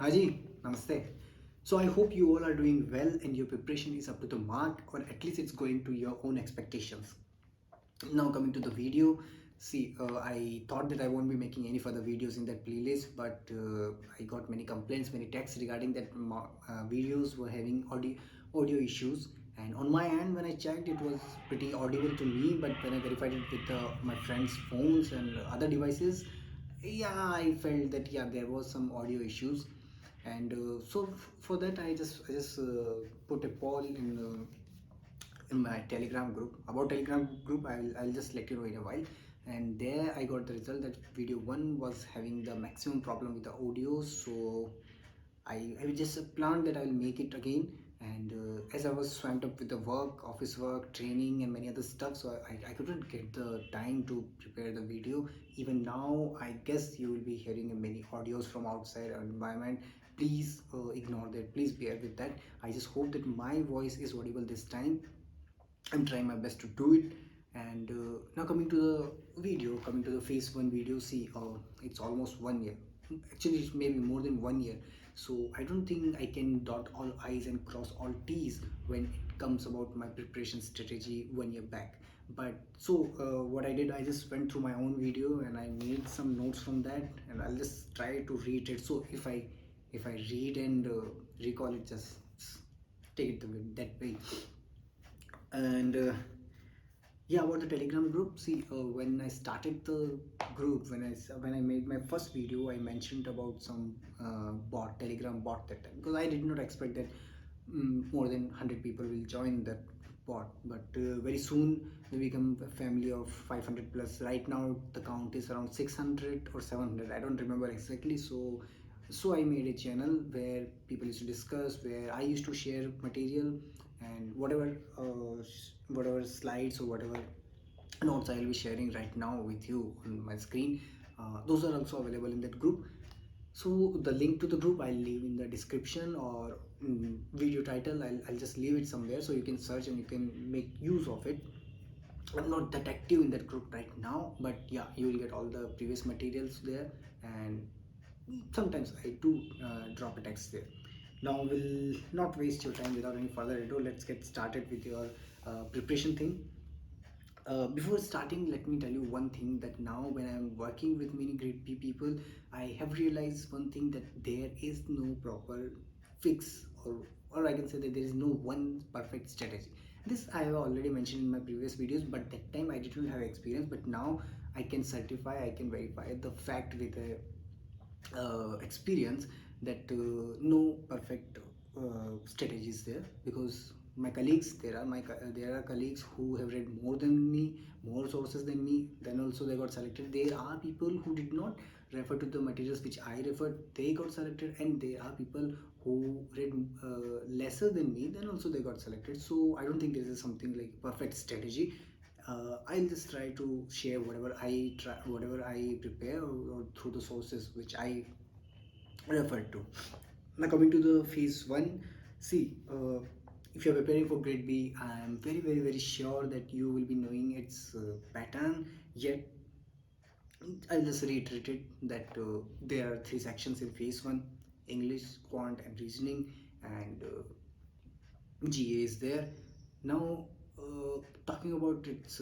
Haji, namaste. So I hope you all are doing well and your preparation is up to the mark, or at least it's going to your own expectations. Now coming to the video, see, I thought that I won't be making any further videos in that playlist, but I got many complaints, many texts regarding that videos were having audio issues. And on my end, when I checked, it was pretty audible to me. But when I verified it with my friends' phones and other devices, yeah, I felt that yeah, there was some audio issues. And for that, I just put a poll in my telegram group. About telegram group, I'll just let you know in a while. And there I got the result that video 1 was having the maximum problem with the audio. So I just planned that I'll make it again. And as I was swamped up with the work, office work, training, and many other stuff, so I couldn't get the time to prepare the video. Even now, I guess you will be hearing many audios from outside our environment. Please ignore that. Please bear with that. I just hope that my voice is audible this time. I'm trying my best to do it. And now coming to the video, coming to the phase 1 video, see, it's almost 1 year. Actually, it's maybe more than 1 year. So I don't think I can dot all I's and cross all T's when it comes about my preparation strategy 1 year back. But so what I did, I just went through my own video and I made some notes from that, and I'll just try to read it. So if I read and recall it, just take it that way. And yeah, about the telegram group, see, when I started the group, when I made my first video, I mentioned about some telegram bot that time, because I did not expect that more than 100 people will join that bot. But very soon we become a family of 500 plus. Right now the count is around 600 or 700, I don't remember exactly. So I made a channel where people used to discuss, where I used to share material, and whatever slides or whatever notes I'll be sharing right now with you on my screen, those are also available in that group. So the link to the group I'll leave in the description, or video title. I'll just leave it somewhere so you can search and you can make use of it. I'm not that active in that group right now, but yeah, you will get all the previous materials there. And sometimes I do drop a text there. Now we'll not waste your time without any further ado. Let's get started with your preparation thing. Before starting, let me tell you one thing, that now when I'm working with many great people, I have realized one thing, that there is no proper fix, or I can say that there is no one perfect strategy. This I have already mentioned in my previous videos, but that time I didn't have experience. But now I can certify, I can verify the fact with a experience that no perfect strategies there. Because my colleagues, there are colleagues who have read more than me, more sources than me, then also they got selected. There are people who did not refer to the materials which I referred, they got selected. And there are people who read lesser than me, then also they got selected. So I don't think this is something like perfect strategy. I'll just try to share whatever I prepare, or through the sources which I referred to. Now coming to the phase 1, see, if you're preparing for grade B, I am very sure that you will be knowing its pattern. Yet I'll just reiterate it, that there are 3 sections in phase 1: English, Quant, and Reasoning. And GA is there. Now, talking about its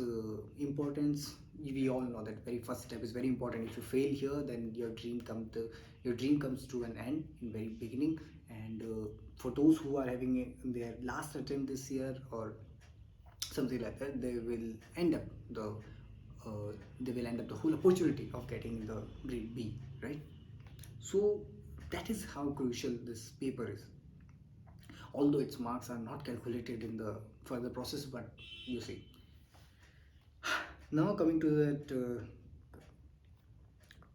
importance, we all know that very first step is very important. If you fail here, then your dream comes to an end in very beginning. And for those who are having their last attempt this year or something like that, they will end up the whole opportunity of getting the grade B, right? So that is how crucial this paper is, although its marks are not calculated in the further process. But you see, now coming to that,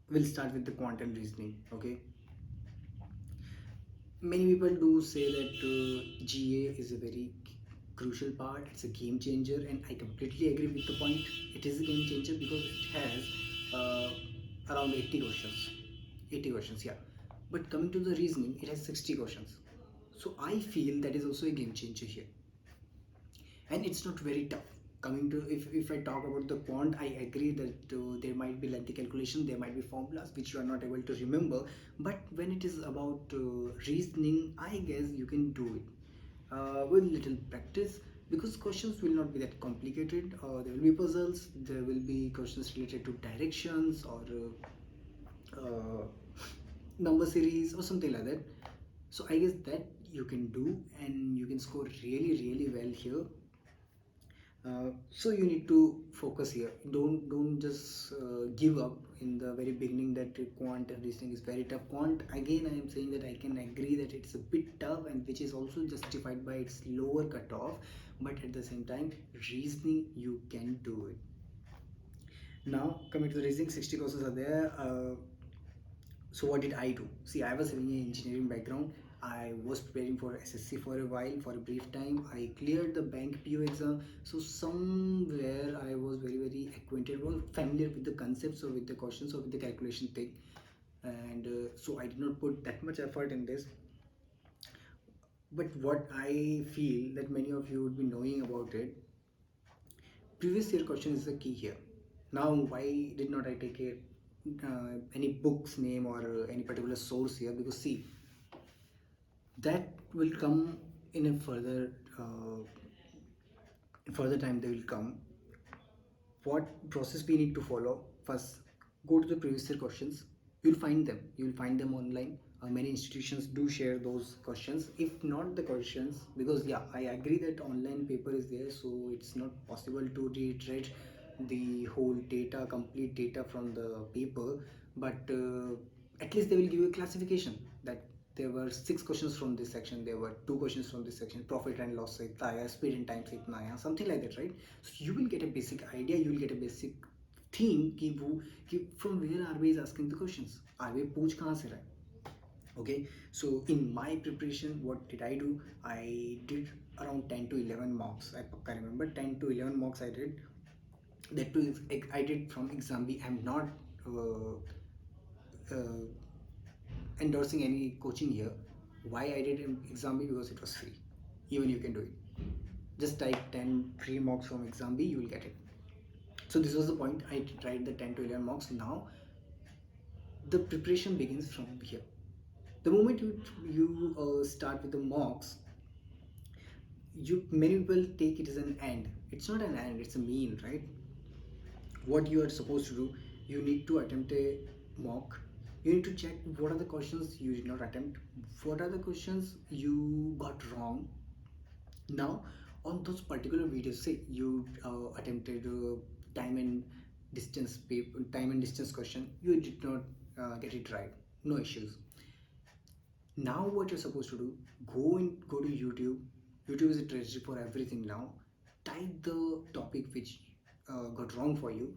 we'll start with the quantum reasoning. Okay, many people do say that GA is a very crucial part, it's a game changer, and I completely agree with the point. It is a game changer because it has around 80 questions, yeah. But coming to the reasoning, it has 60 questions. So I feel that is also a game changer here. And it's not very tough. Coming to, if I talk about the quant, I agree that there might be lengthy calculation, there might be formulas which you are not able to remember, but when it is about reasoning, I guess you can do it with little practice, because questions will not be that complicated. There will be puzzles, there will be questions related to directions or number series or something like that. So I guess that you can do, and you can score really well here. So you need to focus here. Don't just give up in the very beginning that quant and reasoning is very tough. Quant, again, I am saying that I can agree that it's a bit tough, and which is also justified by its lower cutoff. But at the same time, reasoning, you can do it. Now coming to the reasoning, 60 questions are there. So what did I do? See, I was having an engineering background. I was preparing for SSC for a while, for a brief time. I cleared the bank PO exam. So somewhere I was very acquainted, was familiar with the concepts or with the questions or with the calculation thing. And so I did not put that much effort in this. But what I feel that many of you would be knowing about it, previous year question is the key here. Now why did not I take any book's name or any particular source here? Because see, that will come in a further time. They will come. What process we need to follow? First, go to the previous year questions. You'll find them online. Many institutions do share those questions. If not the questions, because yeah, I agree that online paper is there, so it's not possible to reiterate the whole data, complete data from the paper. But at least they will give you a classification that there were 6 questions from this section, there were 2 questions from this section, profit and loss से इतना आया, speed and time से इतना आया, something like that, right? So you will get a basic idea, you will get a basic theme कि from where RBI is asking the questions, RBI पूछ कहाँ से रहा है. Okay, so in my preparation, what did I do? I did around 10 to 11 mocks. I remember 10 to 11 mocks I did. That too, I did from exam B. I'm not uh, endorsing any coaching here. Why I did exam B? Because it was free. Even you can do it. Just type 10 free mocks from exam B, you will get it. So this was the point. I tried the 10 to 11 mocks. Now the preparation begins from here. The moment you start with the mocks, many people take it as an end. It's not an end. It's a mean, right? What you are supposed to do, you need to attempt a mock. You need to check what are the questions you did not attempt, what are the questions you got wrong. Now on those particular videos, say you attempted time and time and distance question, you did not get it right, no issues. Now what you're supposed to do, go to YouTube. YouTube is a treasury for everything now. Type the topic which got wrong for you.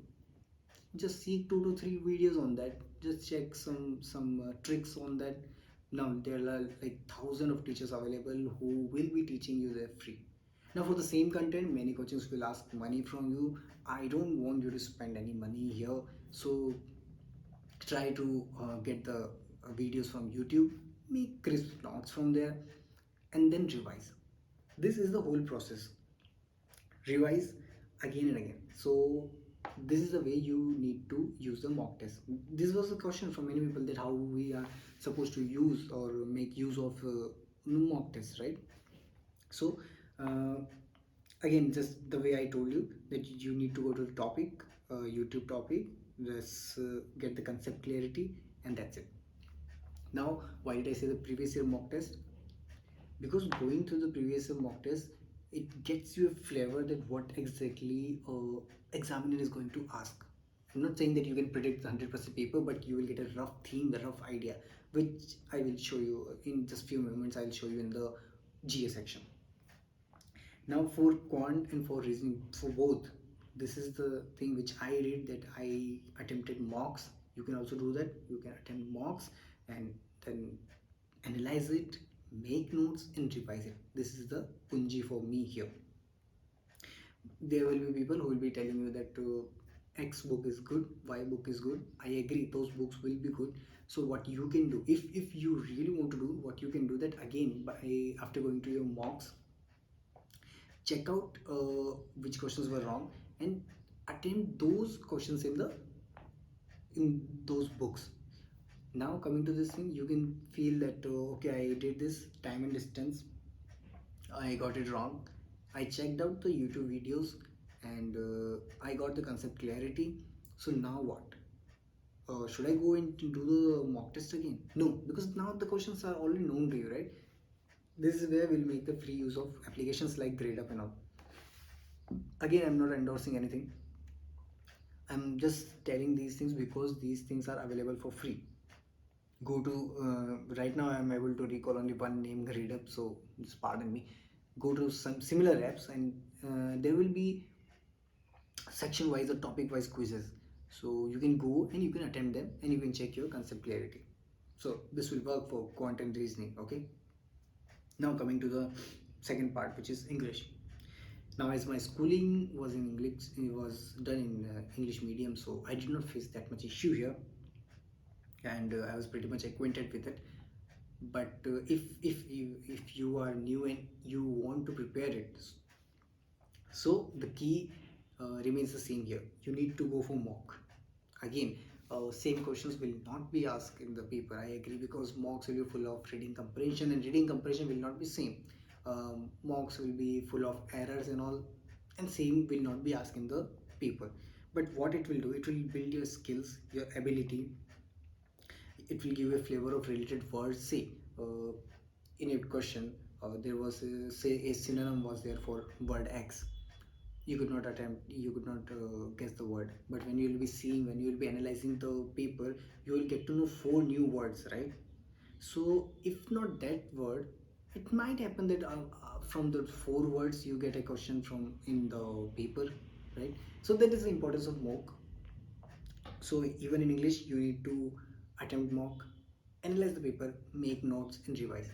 Just see 2 to 3 videos on that. Just check some tricks on that. Now there are like thousands of teachers available who will be teaching you there free. Now for the same content, many coaches will ask money from you. I don't want you to spend any money here, so try to get the videos from YouTube, make crisp notes from there, and then revise. This is the whole process. Revise again and again. So this is the way you need to use the mock test. This was a question from many people, that how we are supposed to use or make use of mock tests, right? So uh, again, just the way I told you, that you need to go to the topic, YouTube topic, just get the concept clarity, and that's it. Now why did I say the previous year mock test? Because going through the previous year mock test, it gets you a flavor that what exactly examiner is going to ask. I'm not saying that you can predict the 100% paper, but you will get a rough theme, the rough idea, which I will show you in just few moments. I'll show you in the GA section. Now for quant and for reasoning, for both, this is the thing which I did, that I attempted mocks. You can also do that. You can attempt mocks and then analyze it, make notes, and revise it. This is the punji for me here. There will be people who will be telling you that X book is good, Y book is good. I agree, those books will be good. So what you can do, if you really want to do, what you can do, that again, by after going to your mocks, check out which questions were wrong and attempt those questions in those books. Now coming to this thing, you can feel that okay, I did this time and distance, I got it wrong. I checked out the YouTube videos and I got the concept clarity. So now what? Should I go and do the mock test again? No, because now the questions are already known to you, right? This is where we'll make the free use of applications like GradeUp and all. Again, I'm not endorsing anything. I'm just telling these things because these things are available for free. Go to right now I'm able to recall only one name, GradeUp, so just pardon me. Go to some similar apps and there will be section wise or topic wise quizzes, so you can go and you can attempt them and you can check your concept clarity. So this will work for quant and reasoning. Okay, now coming to the second part, which is English. Now, as my schooling was in English, it was done in English medium, so I did not face that much issue here, and I was pretty much acquainted with it. But if you are new and you want to prepare it, so the key remains the same here. You need to go for mock. Again, same questions will not be asked in the paper. I agree, because mocks will be full of reading comprehension and reading comprehension will not be same. Mocks will be full of errors and all, and same will not be asked in the paper. But what it will do, it will build your skills, your ability. It will give a flavor of related words. Say, in a question, there was say a synonym was there for word X. You could not attempt, you could not guess the word, but when you will be seeing, when you will be analyzing the paper, you will get to know four new words, right? So if not that word, it might happen that from the four words you get a question from in the paper, right? So that is the importance of mock. So even in English you need to attempt mock, analyze the paper, make notes and revise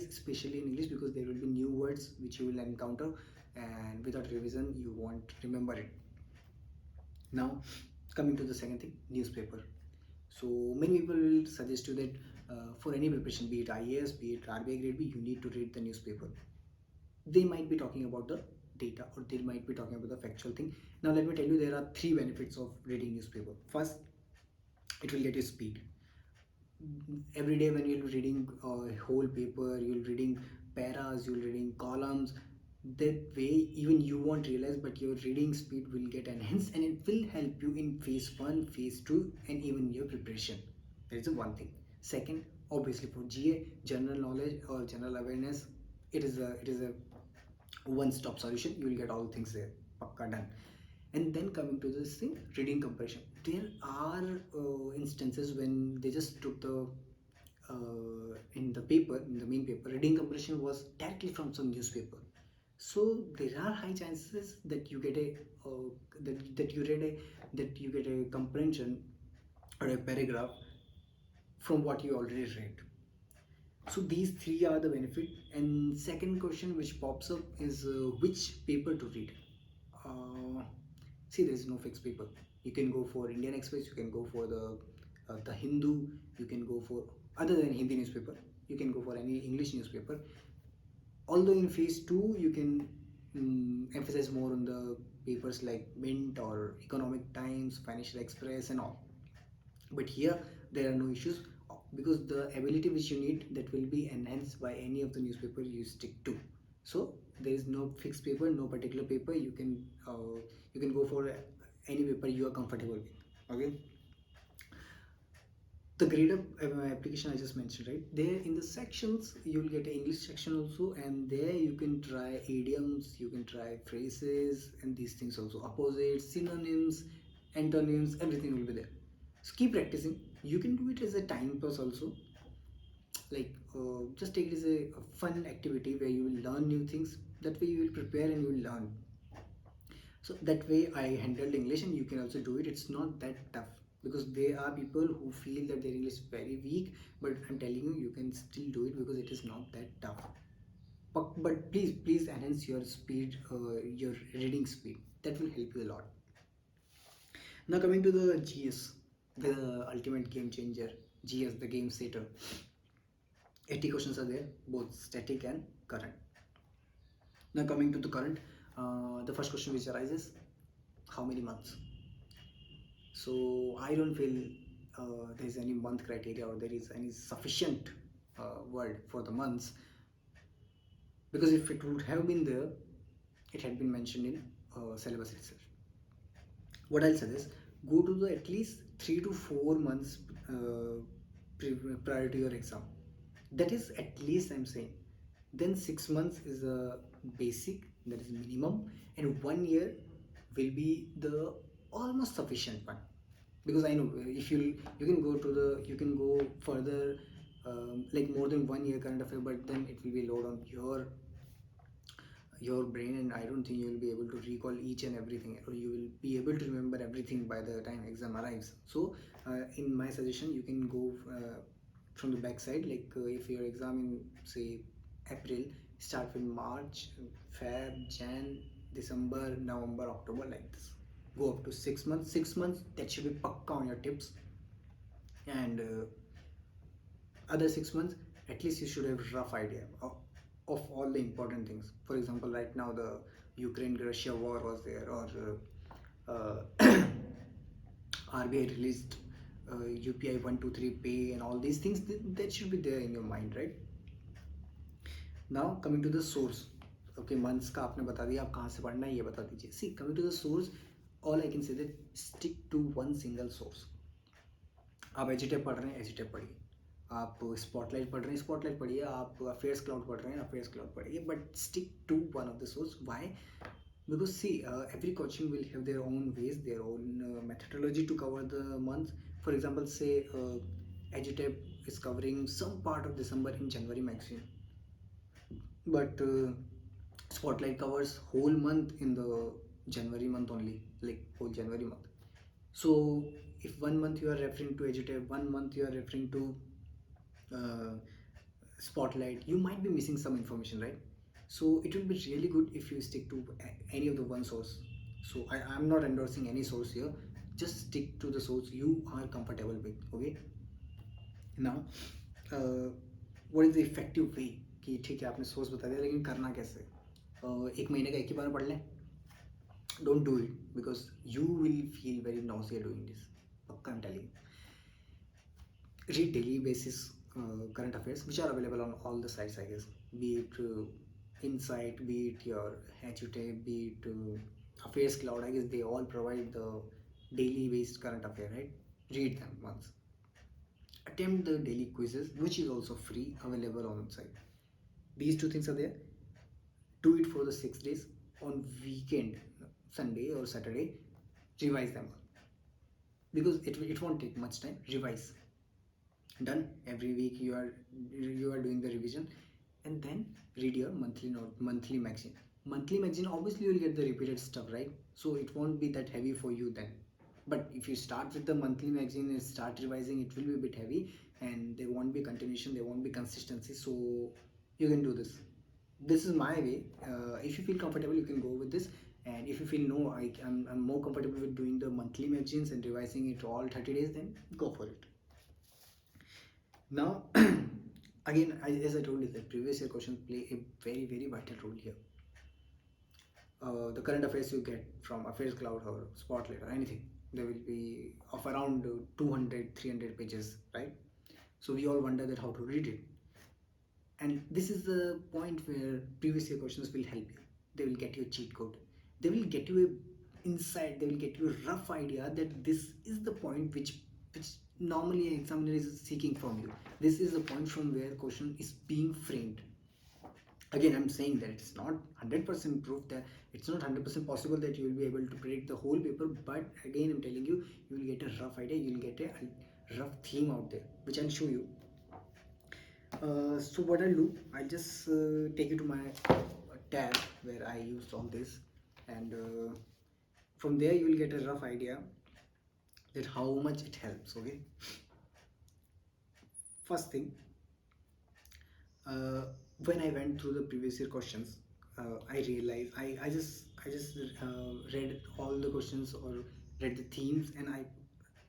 especially in English, because there will be new words which you will encounter, and without revision you won't remember it. Now coming to the second thing, newspaper. So many people will suggest you that for any preparation, be it IAS, be it RBI grade B, you need to read the newspaper. They might be talking about the data, or they might be talking about the factual thing. Now let me tell you, there are three benefits of reading newspaper. First, it will get you speed. Every day when you're reading a whole paper, you're reading paras, you're reading columns, that way even you won't realize, but your reading speed will get enhanced and it will help you in phase 1, phase 2, and even your preparation. That is the one thing. Second, obviously for GA, general knowledge or general awareness, it is a one stop solution. You will get all things there, pakka done. And then coming to this thing, reading comparison, there are instances when they just took the in the paper, in the main paper, reading comparison was directly from some newspaper. So there are high chances that you get a that you read a that you get a comprehension or a paragraph from what you already read. So these three are the benefit. And second question which pops up is which paper to read. uh, See, there is no fixed paper. You can go for Indian Express, you can go for the Hindu, you can go for, other than Hindi newspaper, you can go for any English newspaper. Although in phase 2 you can emphasize more on the papers like Mint or Economic Times, Financial Express and all. But here there are no issues, because the ability which you need, that will be enhanced by any of the newspaper you stick to. So there is no fixed paper, no particular paper. You can go for any paper you are comfortable with. Okay, the grade up application I just mentioned, right there in the sections, you will get an English section also, and there you can try idioms, you can try phrases and these things also, opposites, synonyms, antonyms, everything will be there. So keep practicing. You can do it as a time pass also, like just take it as a fun activity where you will learn new things. That way you will prepare and you will learn. So that way I handled English, and you can also do it. It's not that tough, because there are people who feel that their English is very weak, but I'm telling you, you can still do it because it is not that tough. But please enhance your speed, your reading speed. That will help you a lot. Now coming to the GS, the ultimate game changer. GS, the game setter. 80 questions are there, both static and current. Now coming to the current, the first question which arises, how many months? So I don't feel there is any month criteria or there is any sufficient word for the months, because if it would have been there, it had been mentioned in syllabus itself. What I'll suggest, go to the at least 3 to 4 months prior to your exam. That is at least I'm saying. Then 6 months is a basic, that is minimum, and 1 year will be the almost sufficient one. Because I know if you can go to the you can go further, like more than 1 year current affair, but then it will be load on your brain, and I don't think you will be able to recall each and everything, or you will be able to remember everything by the time exam arrives. So in my suggestion, you can go from the back side, like if your exam in say April, start with March, Feb, Jan, December, November, October, like this, go up to 6 months. 6 months, that should be pakka on your tips. And other 6 months, at least you should have a rough idea of all the important things. For example, right now the Ukraine Russia war was there, or RBI released UPI 123 pay, and all these things that should be there in your mind, right? Now coming to the source. Okay, months का आपने बता दिया, आप कहाँ से पढ़ना है ये बता दीजिए. See, coming to the source, all I can say that stick to one single source. आप एजिटेप पढ़ रहे हैं, एजिटेप पढ़िए. आप स्पॉटलाइट पढ़ रहे हैं, स्पॉटलाइट पढ़िए. आप अफेयर्स क्लाउड पढ़ रहे हैं, अफेयर्स क्लाउड पढ़िए. But stick to one of the source. Why? Because see, every coaching will have their own ways, their own methodology to cover the month. For example, say Edutech is covering some part of December in January magazine, but Spotlight covers whole month in the January month only, like whole January month. So if 1 month you are referring to Edutech, 1 month you are referring to uh, Spotlight, you might be missing some information, right? So it will be really good if you stick to any of the one source. So I'm not endorsing any source here. Just stick to the source you are comfortable with. Okay. Now, what is the effective way? कि ठीक है आपने source बता दिया, लेकिन करना कैसे? एक महीने का एक ही बार पढ़ लें. Don't do it, because you will feel very nausea doing this. पक्का I'm telling you. Read daily basis current affairs which are available on all the sites, I guess, be it Insight, be it your HUTAB, be it Affairs Cloud. I guess they all provide the daily based current affair, right? Read them once. Attempt the daily quizzes, which is also free, available on site. These two things are there. Do it for the 6 days. On weekend, Sunday or Saturday, revise them all, because it won't take much time. Revise. Done. Every week you are doing the revision, and then read your monthly magazine. Monthly magazine, obviously you will get the repeated stuff, right? So it won't be that heavy for you then. But if you start with the monthly magazine and start revising, it will be a bit heavy, and there won't be continuation, there won't be consistency. So you can do this. This is my way. If you feel comfortable, you can go with this. And if you feel no, I'm more comfortable with doing the monthly magazines and revising it all 30 days, then go for it. Now, again, as I told you, the previous year questions play a very, very vital role here. The current affairs you get from Affairs Cloud or Spotlight or anything, they will be of around 200, 300 pages, right? So we all wonder that how to read it. And this is the point where previous year questions will help you. They will get you a cheat code. They will get you a insight. They will get you a rough idea that this is the point which normally an examiner is seeking from you. This is the point from where question is being framed. Again, I'm saying that it's not 100% proof, that it's not 100% possible that you will be able to predict the whole paper, but again, I'm telling you, you will get a rough idea, you will get a rough theme out there, which I'll show you. So what I'll do, I'll just take you to my tab where I used all this, and from there you will get a rough idea that how much it helps. Okay. First thing, when I went through the previous year questions, I realized I just read all the questions or read the themes, and I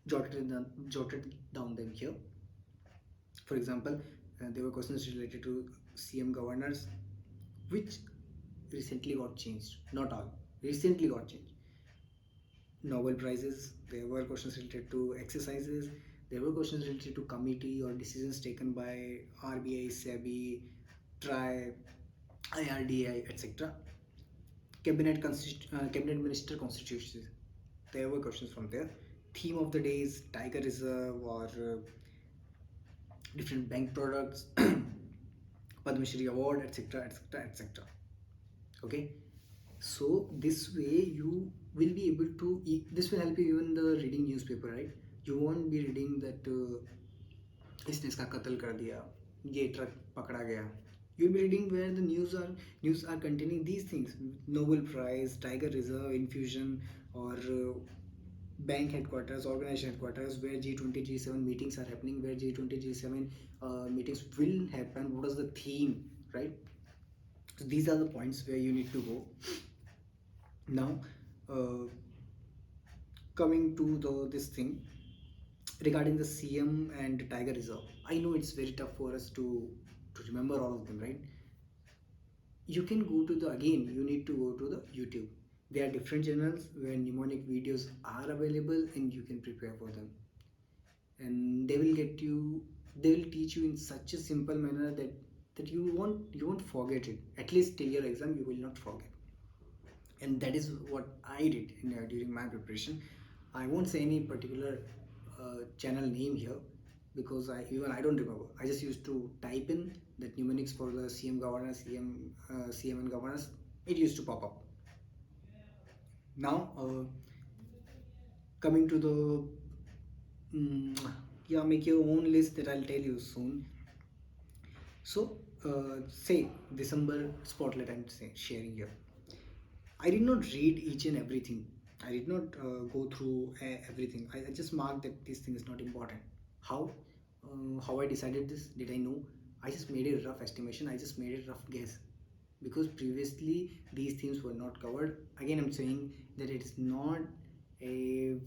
jotted down them here. For example, there were questions related to CM governors, which recently got changed. Not all, recently got changed. Nobel prizes, there were questions related to exercises, there were questions related to committee or decisions taken by RBI, SEBI, TRI, IRDI, etc. Cabinet minister constitutions. There were questions from there. Theme of the day is Tiger Reserve or different bank products, Padma Shri Award, etc., etc., etc. Okay, so this way you will be able to. This will help you even the reading newspaper, right? You won't be reading that इसने इसका कत्ल कर दिया, ये truck पकड़ा गया. You'll be reading where the news are containing these things: Nobel Prize, Tiger Reserve, infusion, or bank headquarters, organization headquarters, where G20, G7 meetings are happening, where G20, G7 meetings will happen. What is the theme, right? So these are the points where you need to go. Now, uh, coming to this thing regarding the CM and Tiger Reserve, I know it's very tough for us to remember all of them, right? You can go to the, again you need to go to the YouTube. There are different channels where mnemonic videos are available, and you can prepare for them, and they will teach you in such a simple manner that you won't forget it. At least till your exam you will not forget. And that is what I did during my preparation. I won't say any particular channel name here, because I don't remember. I just used to type in that mnemonics for the CM governance, CM and governance. It used to pop up. Now, coming to the yeah, make your own list that I'll tell you soon. So, say December spotlight sharing here. I did not read each and everything. I did not go through everything. I just marked that this thing is not important. How? How I decided this? Did I know? I just made a rough estimation. I just made a rough guess, because previously these themes were not covered. Again, I'm saying that it is not a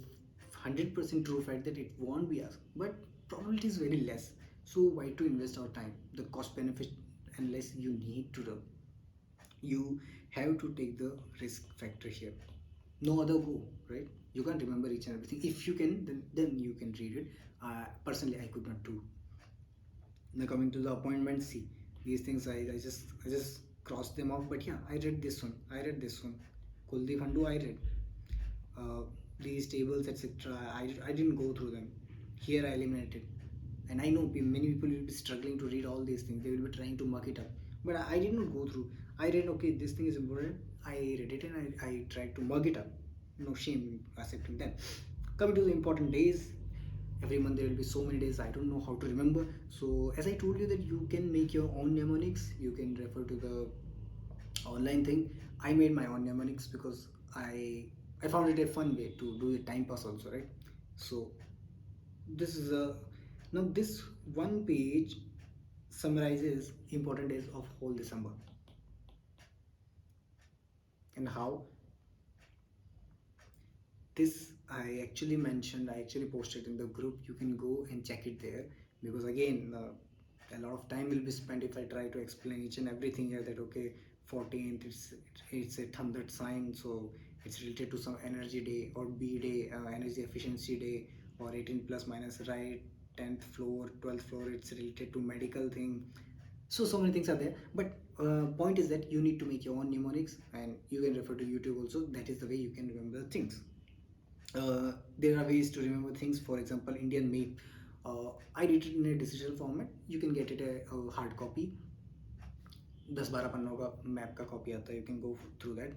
100% true fact that it won't be asked, but probability is very less. So why to invest our time? The cost benefit, unless you need to do, you have to take the risk factor here. No other go, right? You can't remember each and everything. If you can, then you can read it. Personally, I could not do. Now coming to the appointment, see these things. I just crossed them off. But yeah, I read this one. I read this one. Kuldeep Handu, I read. Uh, these tables, etc. I didn't go through them. Here I eliminated. And I know many people will be struggling to read all these things. They will be trying to muck it up. But I did not go through. I read, okay, this thing is important. I read it and I tried to mug it up. No shame accepting that. Coming to the important days, every month there will be so many days. I don't know how to remember. So as I told you that you can make your own mnemonics. You can refer to the online thing. I made my own mnemonics because I found it a fun way to do the time pass also, right? So this is a now this one page summarizes important days of whole December, and how this I actually posted in the group. You can go and check it there, because again a lot of time will be spent if I try to explain each and everything here. That okay, 14th it's a thundered sign, so it's related to some energy day, or B day, energy efficiency day, or 18 plus minus, right? 10th floor, 12th floor, it's related to medical thing. So many things are there, but point is that you need to make your own mnemonics, and you can refer to YouTube also. That is the way you can remember things. There are ways to remember things. For example, Indian map. I did it in a digital format. You can get it a hard copy. 10-12 पन्नों का map का copy आता है. You can go through that.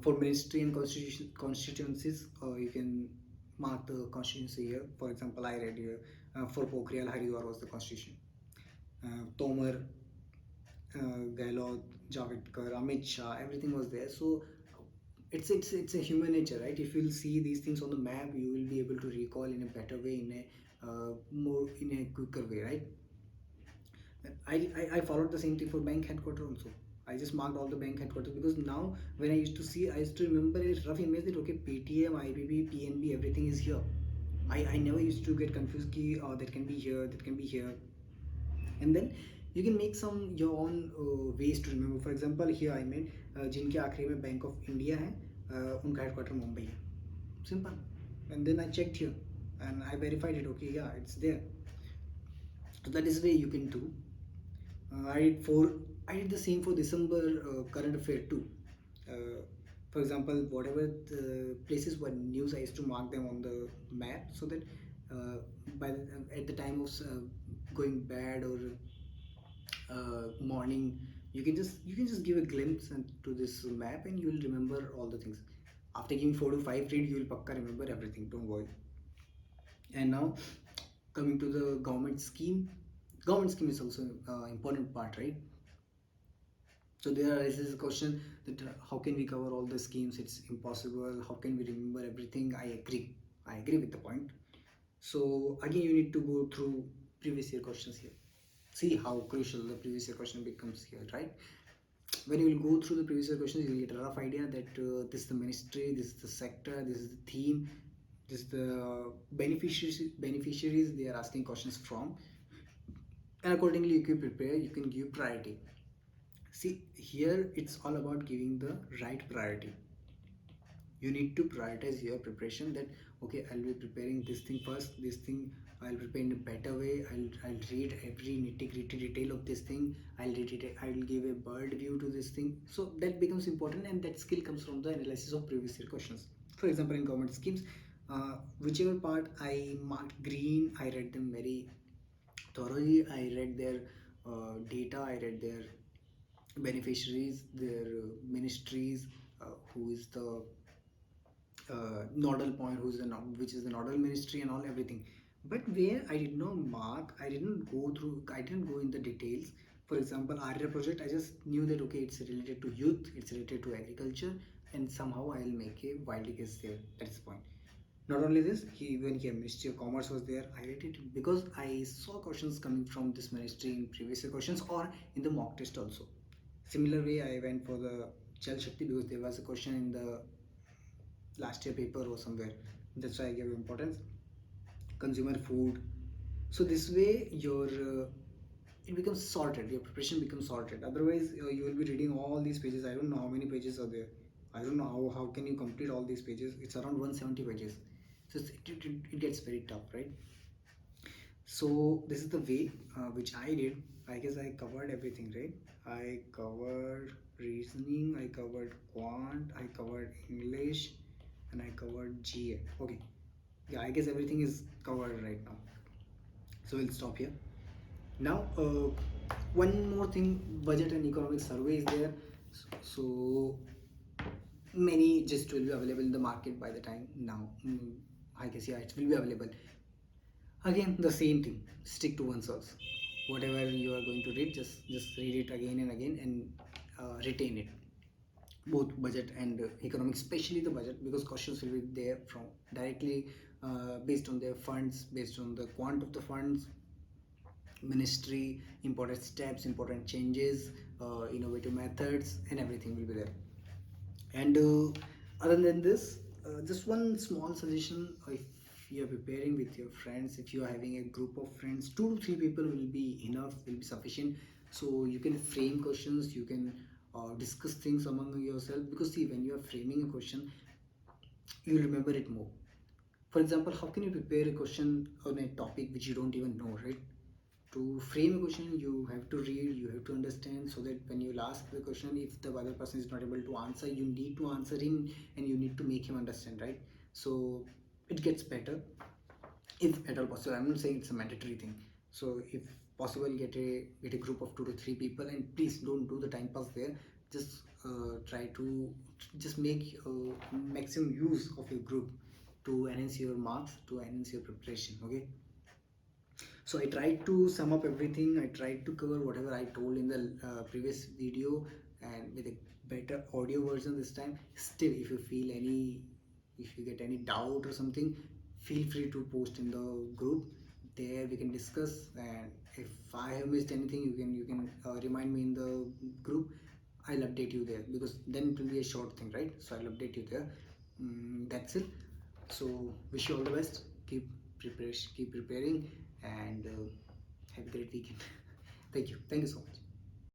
For ministry and constituencies, you can mark the constituency here. For example, I read here for Pokhriyal, Haridwar was the constitution. Tomar, Gehlot, Javadkar, Amit Shah, everything was there. So it's a human nature, right? If you'll see these things on the map, you will be able to recall in a better way, in a quicker way, right? I followed the same thing for bank headquarters also. I just marked all the bank headquarters, because now when I used to see, I used to remember a rough image that okay, Paytm, IBB, PNB, everything is here. I never used to get confused that can be here, that can be here. And then You can make some your own ways to remember. For example, here I made जिनके आखिरी में bank of India है, उनका headquarter Mumbai है. Simple. And then I checked here and I verified it. Okay, yeah, it's there. So that is the way you can do. I did for I did the same for December current affair too. Uh, for example, whatever the places were news, I used to mark them on the map so that uh, at the time of going bad or morning, you can just give a glimpse to this map and you will remember all the things. After giving 4 to 5 read, you will pakka remember everything. Don't worry. And now coming to the government scheme is also important part, right? So there arises a question that how can we cover all the schemes? It's impossible. How can we remember everything? I agree with the point. So again, you need to go through previous year questions here. See how crucial the previous year question becomes here, right? When you will go through the previous year questions, you will get a rough idea that this is the ministry, this is the sector, this is the theme, this is the beneficiaries they are asking questions from, and accordingly you can prepare. You can give priority. See, here it's all about giving the right priority. You need to prioritize your preparation that okay, I'll be preparing this thing first, this thing I'll prepare in a better way. I'll read every nitty-gritty detail of this thing. I'll give a bird view to this thing. So that becomes important and that skill comes from the analysis of previous year questions. For example, in government schemes, whichever part I marked green, I read them very thoroughly. I read their data, I read their beneficiaries, their ministries, who is the nodal point, which is the nodal ministry and all everything. But where I did not mark, I didn't go in the details. For example, RBI project, I just knew that okay, it's related to youth, it's related to agriculture, and somehow I'll make a wild guess there. That's the point. Not only this, even here Ministry of Commerce was there. I read it because I saw questions coming from this ministry in previous year questions or in the mock test also. Similar way, I went for the Jal Shakti because there was a question in the last year paper or somewhere. That's why I gave importance. Consumer food. So this way, it becomes sorted. Your preparation becomes sorted. Otherwise, you will be reading all these pages. I don't know how many pages are there. I don't know how can you complete all these pages. It's around 170 pages. So it gets very tough, right? So this is the way which I did. I guess I covered everything, right? I covered reasoning, I covered quant, I covered English, and I covered GA. Okay, yeah, I guess everything is covered right now. So we'll stop here. Now, one more thing, budget and economic survey is there. So many just will be available in the market by the time now. I guess yeah, it will be available. Again, the same thing. Stick to one source. Whatever you are going to read, just read it again and again and retain it. Both budget and economics, especially the budget, because questions will be there from directly based on their funds, based on the quant of the funds, ministry, important steps, important changes, innovative methods, and everything will be there. And other than this, just one small suggestion: if you are preparing with your friends, if you are having a group of friends, 2 to 3 people will be enough, will be sufficient. So you can frame questions, you can discuss things among yourself, because see, when you are framing a question, you will remember it more. For example, how can you prepare a question on a topic which you don't even know, right? To frame a question, you have to read, you have to understand, so that when you ask the question, if the other person is not able to answer, you need to answer him and you need to make him understand, right? So it gets better if at all possible. I'm not saying it's a mandatory thing. So if possible, get a group of 2 to 3 people, and please don't do the time pass there. Just try to just make maximum use of your group to enhance your marks, to enhance your preparation. Okay. So I tried to sum up everything. I tried to cover whatever I told in the previous video, and with a better audio version this time. Still, if you get any doubt or something, feel free to post in the group. There we can discuss, and if I have missed anything, you can remind me in the group. I'll update you there, because then it will be a short thing, right? So I'll update you there. That's it. So wish you all the best. Keep preparing, and have a great weekend. Thank you so much.